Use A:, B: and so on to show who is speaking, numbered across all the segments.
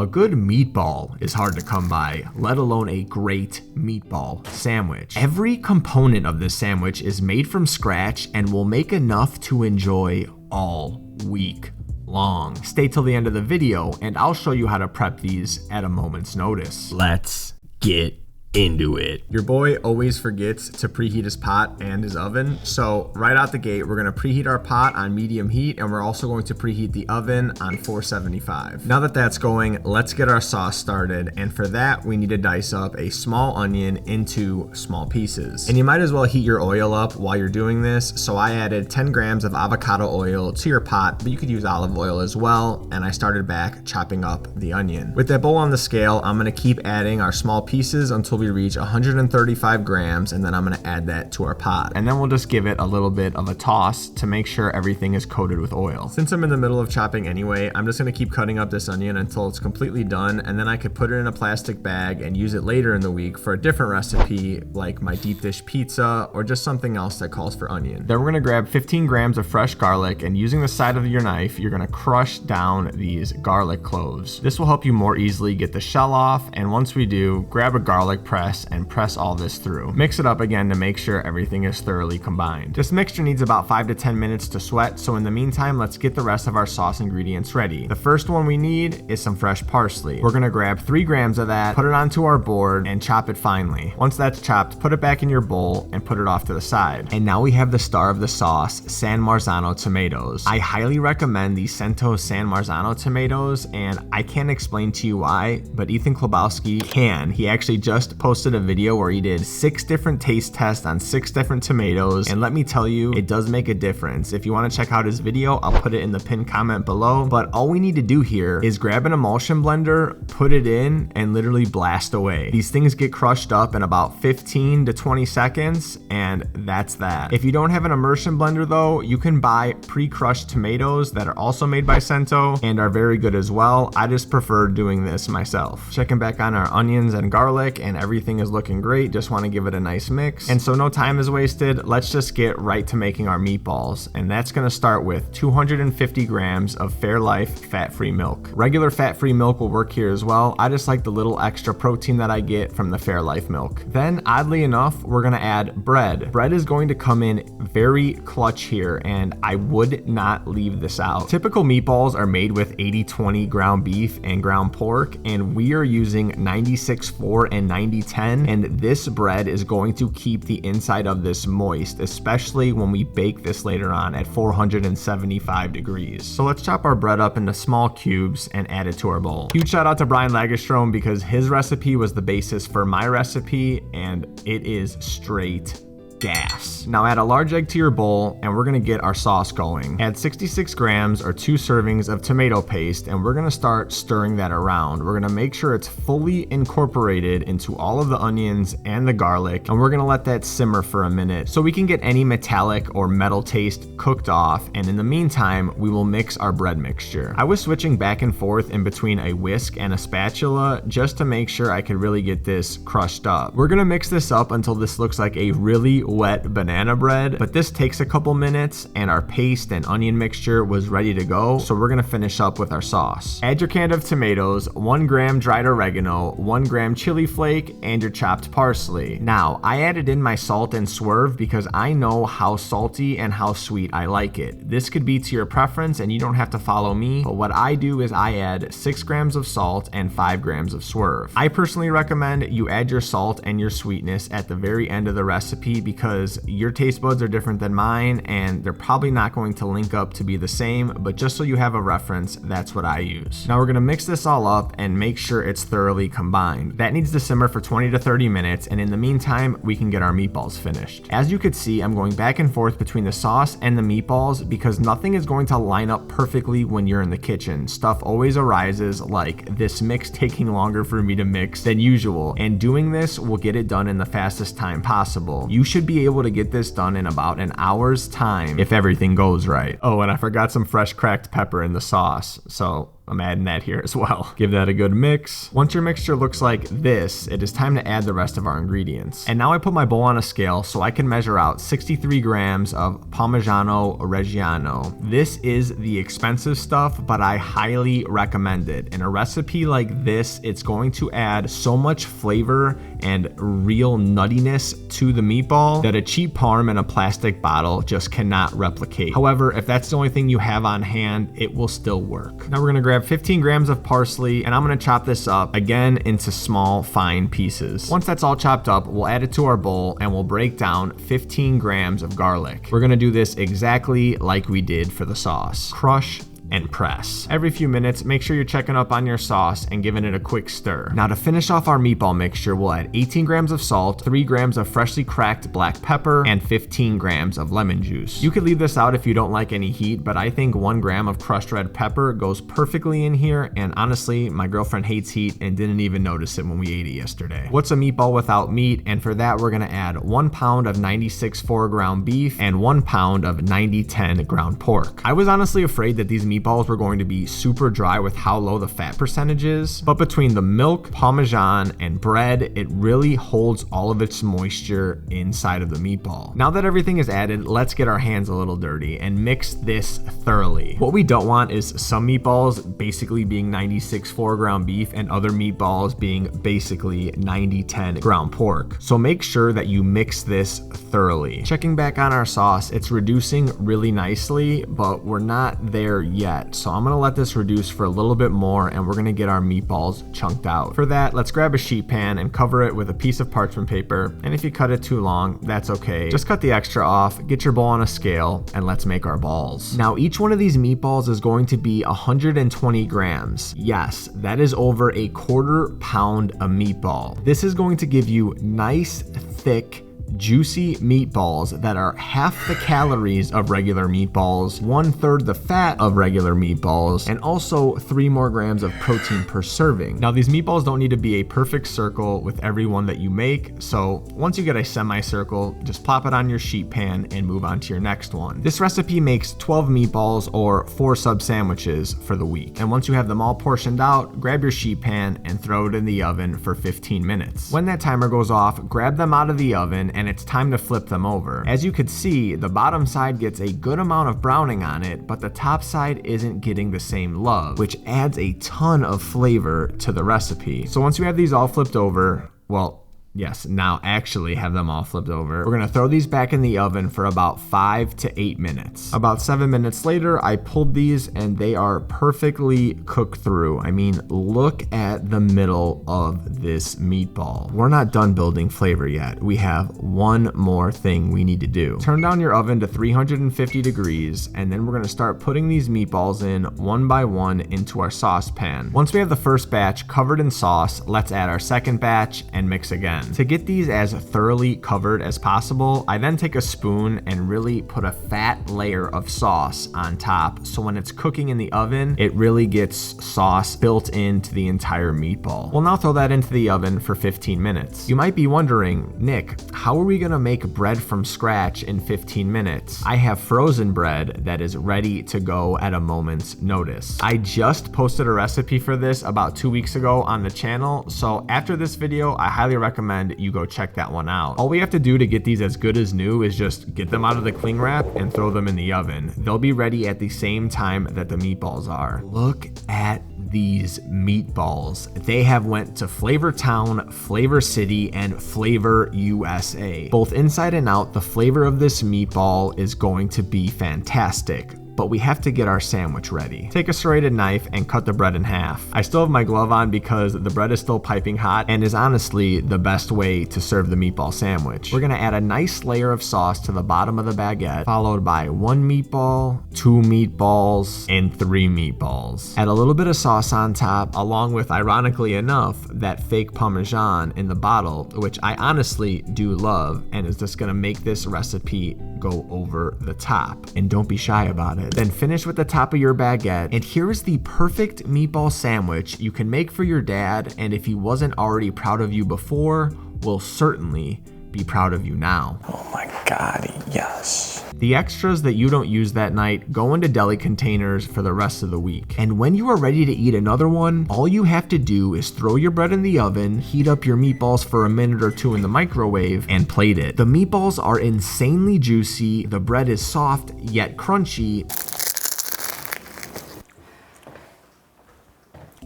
A: A good meatball is hard to come by, let alone a great meatball sandwich. Every component of this sandwich is made from scratch and will make enough to enjoy all week long. Stay till the end of the video and I'll show you how to prep these at a moment's notice. Let's get into it. Your boy always forgets to preheat his pot and his oven. So right out the gate, we're gonna preheat our pot on medium heat and we're also going to preheat the oven on 475. Now that that's going, let's get our sauce started. And for that, we need to dice up a small onion into small pieces. And you might as well heat your oil up while you're doing this. So I added 10 grams of avocado oil to your pot, but you could use olive oil as well. And I started back chopping up the onion. With that bowl on the scale, I'm gonna keep adding our small pieces until we reach 135 grams, and then I'm gonna add that to our pot. And then we'll just give it a little bit of a toss to make sure everything is coated with oil. Since I'm in the middle of chopping anyway, I'm just gonna keep cutting up this onion until it's completely done, and then I could put it in a plastic bag and use it later in the week for a different recipe, like my deep dish pizza, or just something else that calls for onion. Then we're gonna grab 15 grams of fresh garlic, and using the side of your knife, you're gonna crush down these garlic cloves. This will help you more easily get the shell off, and once we do, grab a garlic press and press all this through. Mix it up again to make sure everything is thoroughly combined. This mixture needs about 5 to 10 minutes to sweat, so in the meantime, let's get the rest of our sauce ingredients ready. The first one we need is some fresh parsley. We're gonna grab 3 grams of that, put it onto our board, and chop it finely. Once that's chopped, put it back in your bowl and put it off to the side. And now we have the star of the sauce, San Marzano tomatoes. I highly recommend the Cento San Marzano tomatoes, and I can't explain to you why, but Ethan Klobowski can. He actually just posted a video where he did 6 different taste tests on 6 different tomatoes, and let me tell you, it does make a difference. If you want to check out his video, I'll put it in the pinned comment below, but all we need to do here is grab an emulsion blender, put it in, and literally blast away. These things get crushed up in about 15 to 20 seconds, and that's that. If you don't have an immersion blender though, you can buy pre-crushed tomatoes that are also made by Cento and are very good as well. I just prefer doing this myself. Checking back on our onions and garlic, and everything is looking great. Just want to give it a nice mix. And so no time is wasted. Let's just get right to making our meatballs. And that's going to start with 250 grams of Fairlife fat-free milk. Regular fat-free milk will work here as well. I just like the little extra protein that I get from the Fairlife milk. Then oddly enough, we're going to add bread. Bread is going to come in very clutch here, and I would not leave this out. Typical meatballs are made with 80-20 ground beef and ground pork, and we are using 96-4 and 90-10, and this bread is going to keep the inside of this moist, especially when we bake this later on at 475 degrees. So let's chop our bread up into small cubes and add it to our bowl. Huge shout out to Brian Lagerstrom because his recipe was the basis for my recipe, and it is straight gas. Now add a large egg to your bowl and we're gonna get our sauce going. Add 66 grams or 2 servings of tomato paste, and we're gonna start stirring that around. We're gonna make sure it's fully incorporated into all of the onions and the garlic, and we're gonna let that simmer for a minute so we can get any metallic or metal taste cooked off. And in the meantime, we will mix our bread mixture. I was switching back and forth in between a whisk and a spatula just to make sure I could really get this crushed up. We're gonna mix this up until this looks like a really wet banana bread, but this takes a couple minutes, and our paste and onion mixture was ready to go, so we're gonna finish up with our sauce. Add your can of tomatoes, 1 gram dried oregano, 1 gram chili flake, and your chopped parsley. Now, I added in my salt and Swerve because I know how salty and how sweet I like it. This could be to your preference, and you don't have to follow me, but what I do is I add 6 grams of salt and 5 grams of Swerve. I personally recommend you add your salt and your sweetness at the very end of the recipe because your taste buds are different than mine and they're probably not going to link up to be the same, but just so you have a reference, that's what I use. Now we're gonna mix this all up and make sure it's thoroughly combined. That needs to simmer for 20 to 30 minutes, and in the meantime, we can get our meatballs finished. As you could see, I'm going back and forth between the sauce and the meatballs because nothing is going to line up perfectly when you're in the kitchen. Stuff always arises, like this mix taking longer for me to mix than usual, and doing this will get it done in the fastest time possible. You should be able to get this done in about an hour's time if everything goes right. Oh, and I forgot some fresh cracked pepper in the sauce, so I'm adding that here as well. Give that a good mix. Once your mixture looks like this, it is time to add the rest of our ingredients. And now I put my bowl on a scale so I can measure out 63 grams of Parmigiano Reggiano. This is the expensive stuff, but I highly recommend it. In a recipe like this, it's going to add so much flavor and real nuttiness to the meatball that a cheap parm in a plastic bottle just cannot replicate. However, if that's the only thing you have on hand, it will still work. Now we're gonna grab 15 grams of parsley, and I'm gonna chop this up again into small, fine pieces. Once that's all chopped up, we'll add it to our bowl and we'll break down 15 grams of garlic. We're gonna do this exactly like we did for the sauce. Crush and press. Every few minutes, make sure you're checking up on your sauce and giving it a quick stir. Now to finish off our meatball mixture, we'll add 18 grams of salt, 3 grams of freshly cracked black pepper, and 15 grams of lemon juice. You could leave this out if you don't like any heat, but I think 1 gram of crushed red pepper goes perfectly in here, and honestly, my girlfriend hates heat and didn't even notice it when we ate it yesterday. What's a meatball without meat? And for that, we're gonna add 1 pound of 96.4 ground beef and 1 pound of 90-10 ground pork. I was honestly afraid that these meatballs were going to be super dry with how low the fat percentage is, but between the milk, Parmesan, and bread, it really holds all of its moisture inside of the meatball. Now that everything is added, let's get our hands a little dirty and mix this thoroughly. What we don't want is some meatballs basically being 96.4 ground beef and other meatballs being basically 90-10 ground pork. So make sure that you mix this thoroughly. Checking back on our sauce, it's reducing really nicely, but we're not there yet. So I'm gonna let this reduce for a little bit more and we're gonna get our meatballs chunked out. For that, let's grab a sheet pan and cover it with a piece of parchment paper. And if you cut it too long, that's okay. Just cut the extra off, get your bowl on a scale, and let's make our balls. Now, each one of these meatballs is going to be 120 grams. Yes, that is over a 1/4 pound a meatball. This is going to give you nice, thick, juicy meatballs that are half the calories of regular meatballs, 1/3 the fat of regular meatballs, and also 3 more grams of protein per serving. Now these meatballs don't need to be a perfect circle with every one that you make, so once you get a semicircle, just plop it on your sheet pan and move on to your next one. This recipe makes 12 meatballs or 4 sub sandwiches for the week. And once you have them all portioned out, grab your sheet pan and throw it in the oven for 15 minutes. When that timer goes off, grab them out of the oven and it's time to flip them over. As you could see, the bottom side gets a good amount of browning on it, but the top side isn't getting the same love, which adds a ton of flavor to the recipe. So once you have these all flipped over, well, yes, now actually have them all flipped over. We're gonna throw these back in the oven for about 5 to 8 minutes. About 7 minutes later, I pulled these and they are perfectly cooked through. I mean, look at the middle of this meatball. We're not done building flavor yet. We have one more thing we need to do. Turn down your oven to 350 degrees, and then we're gonna start putting these meatballs in one by one into our saucepan. Once we have the first batch covered in sauce, let's add our second batch and mix again. To get these as thoroughly covered as possible, I then take a spoon and really put a fat layer of sauce on top, so when it's cooking in the oven, it really gets sauce built into the entire meatball. We'll now throw that into the oven for 15 minutes. You might be wondering, Nick, how are we gonna make bread from scratch in 15 minutes? I have frozen bread that is ready to go at a moment's notice. I just posted a recipe for this about 2 weeks ago on the channel, so after this video, I highly recommend you go check that one out. All we have to do to get these as good as new is just get them out of the cling wrap and throw them in the oven. They'll be ready at the same time that the meatballs are. Look at these meatballs. They have went to Flavor Town, Flavor City, and Flavor USA. Both inside and out, the flavor of this meatball is going to be fantastic. But we have to get our sandwich ready. Take a serrated knife and cut the bread in half. I still have my glove on because the bread is still piping hot and is honestly the best way to serve the meatball sandwich. We're gonna add a nice layer of sauce to the bottom of the baguette, followed by 1 meatball, 2 meatballs, and 3 meatballs. Add a little bit of sauce on top, along with, ironically enough, that fake Parmesan in the bottle, which I honestly do love, and is just gonna make this recipe go over the top. And don't be shy about it. Then finish with the top of your baguette, and here is the perfect meatball sandwich you can make for your dad, and if he wasn't already proud of you before, will certainly be proud of you now.
B: Oh my God, yes.
A: The extras that you don't use that night go into deli containers for the rest of the week. And when you are ready to eat another one, all you have to do is throw your bread in the oven, heat up your meatballs for a minute or two in the microwave, and plate it. The meatballs are insanely juicy, the bread is soft yet crunchy,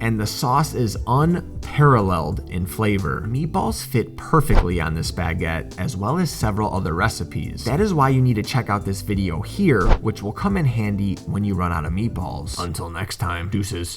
A: and the sauce is unparalleled in flavor. Meatballs fit perfectly on this baguette, as well as several other recipes. That is why you need to check out this video here, which will come in handy when you run out of meatballs. Until next time, deuces.